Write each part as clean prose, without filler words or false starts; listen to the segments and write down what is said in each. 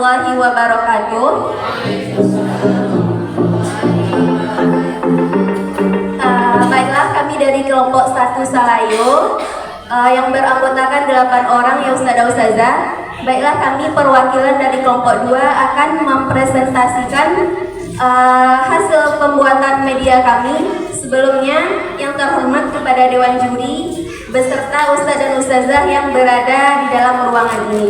warahmatullahi wabarakatuh. Baiklah, kami dari kelompok 1 Salayu yang beranggotakan 8 orang ya Ustazah. Baiklah, kami perwakilan dari kelompok 2 akan mempresentasikan hasil pembuatan media kami. Sebelumnya, yang terhormat kepada Dewan Juri beserta Ustaz dan Ustazah yang berada di dalam ruangan ini.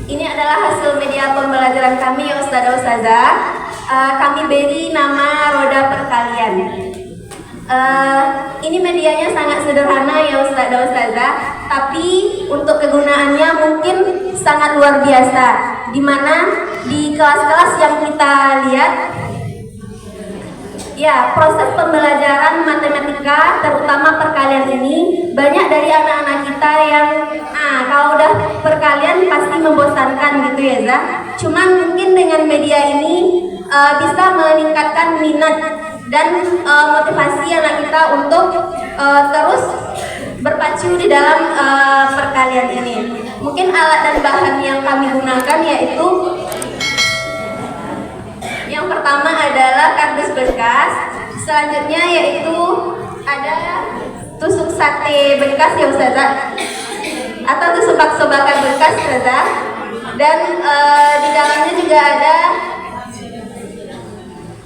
Ini adalah hasil media pembelajaran kami ya Ustaz dan Ustazah. Kami beri nama Roda Perkalian. Ini medianya sangat sederhana ya Ustaz dan Ustazah, tapi untuk kegunaannya mungkin sangat luar biasa. Dimana di kelas-kelas yang kita lihat, ya, proses pembelajaran matematika terutama perkalian ini banyak dari anak-anak kita yang kalau udah perkalian pasti membosankan gitu ya Zah. Cuman mungkin dengan media ini bisa meningkatkan minat dan motivasi anak kita untuk terus berpacu di dalam perkalian ini. Mungkin alat dan bahan yang kami gunakan yaitu yang pertama adalah kardus bekas, selanjutnya yaitu ada tusuk sate bekas ya Ustazah, atau tusuk bakso bakar bekas Ustazah, dan di dalamnya juga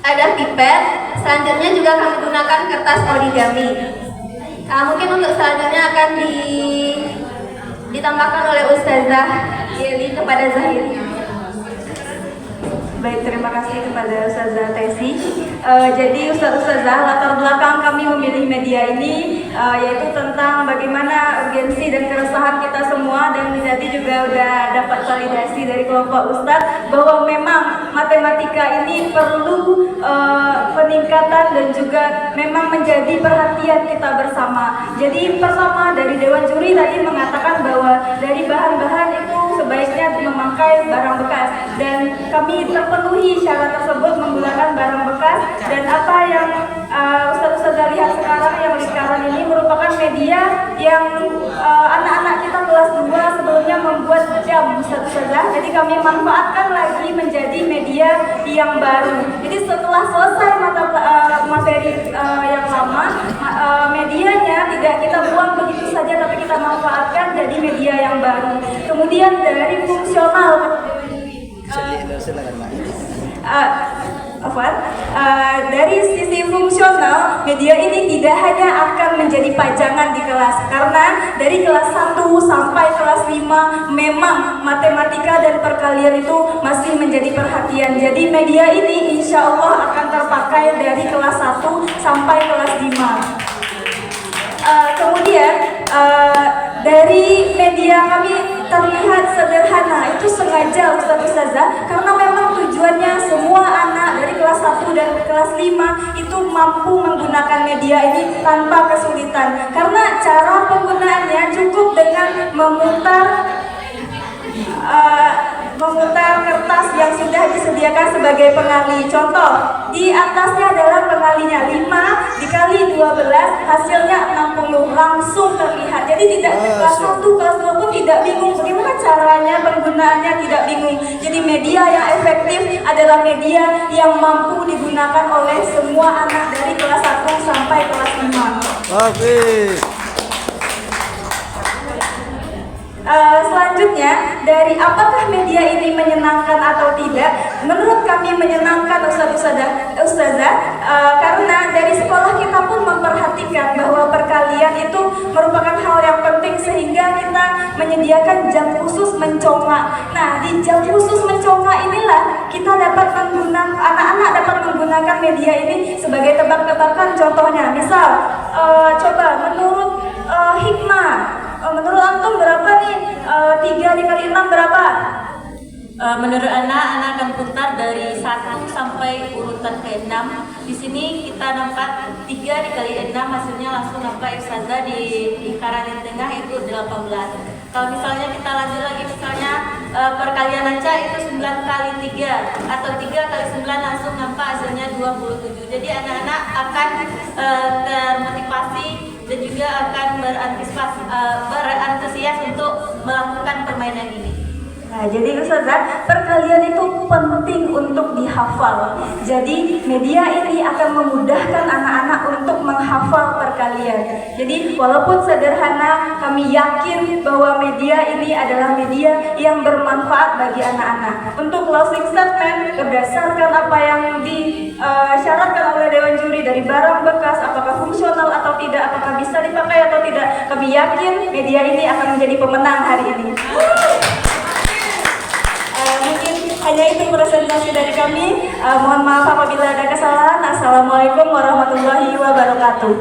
ada pipet. Selanjutnya juga kami gunakan kertas origami. Mungkin untuk selanjutnya akan ditambahkan oleh Ustazah Yeli kepada Zahiri. Baik, terima kasih kepada Ustazah Tesi. Jadi Ustazah, latar belakang kami memilih media ini yaitu tentang bagaimana urgensi dan keresahan kita semua, dan jadi juga udah dapat validasi dari kelompok Ustadz bahwa memang matematika ini perlu peningkatan dan juga memang menjadi perhatian kita bersama. Jadi pertama dari Dewan Juri tadi mengatakan bahwa dari bahan-bahan itu sebaiknya memakai barang bekas, dan kami terpenuhi syarat tersebut menggunakan barang bekas. Dan apa yang Ustazah lihat sekarang, yang sekarang ini merupakan media yang anak-anak kita kelas 2 sebelumnya membuat jam Ustazah. Jadi kami manfaatkan lagi menjadi media yang baru. Jadi setelah selesai materi yang lama, medianya tidak kita buang begitu saja, tapi kita manfaatkan jadi media yang baru. Kemudian dari fungsional, dari sisi fungsional, media ini tidak hanya akan menjadi pajangan di kelas, karena dari kelas 1 sampai kelas 5 memang matematika dan perkalian itu masih menjadi perhatian. Jadi media ini insya Allah akan terpakai dari kelas 1 sampai kelas 5. Kemudian dari media kami terlihat sederhana, itu sengaja Ustazah, karena memang tujuannya semua anak dari kelas 1 dan kelas 5 itu mampu menggunakan media ini tanpa kesulitan, karena cara penggunaannya cukup dengan memutar kertas yang sudah disediakan sebagai pengali. Contoh, di atasnya adalah pengalinya 5 dikali 12, hasilnya 60, langsung terlihat. Jadi tidak kelas 1, kelas 2 pun tidak bingung bagaimana caranya, penggunaannya tidak bingung. Jadi media yang efektif adalah media yang mampu digunakan oleh semua anak dari kelas 1 sampai kelas 5. Oke. Selanjutnya, dari apakah media ini menyenangkan atau tidak? Menurut kami menyenangkan Ustazah, karena dari sekolah kita pun memperhatikan bahwa perkalian itu merupakan hal yang penting, sehingga kita menyediakan jam khusus mencongak. Nah, di jam khusus mencongak inilah kita dapat menggunakan, anak-anak dapat menggunakan media ini sebagai tebak-tebakan. Contohnya, misal coba menurut hikmah, menurut antum berapa nih? 3 dikali 6 berapa? Menurut anak akan putar dari 1 sampai urutan ke 6. Di sini kita nampak 3 dikali 6, hasilnya langsung nampak Ustazah di lingkaran yang tengah itu 18. Kalau misalnya kita lanjut lagi, misalnya perkalian acak itu 9 kali 3 atau 3 kali 9, langsung nampak hasilnya 27. Jadi anak-anak akan termotivasi dan juga akan berantusias untuk melakukan permainan ini. Nah, jadi Ustazah, perkalian itu penting untuk dihafal. Jadi media ini akan memudahkan anak-anak untuk menghafal perkalian. Jadi walaupun sederhana, kami yakin bahwa media ini adalah media yang bermanfaat bagi anak-anak. Untuk closing statement, berdasarkan apa yang disyaratkan oleh Dewan Juri dari barang bekas, apakah fungsional atau tidak, apakah bisa dipakai atau tidak, kami yakin media ini akan menjadi pemenang hari ini. Mungkin hanya itu presentasi dari kami. Mohon maaf apabila ada kesalahan. Assalamualaikum warahmatullahi wabarakatuh.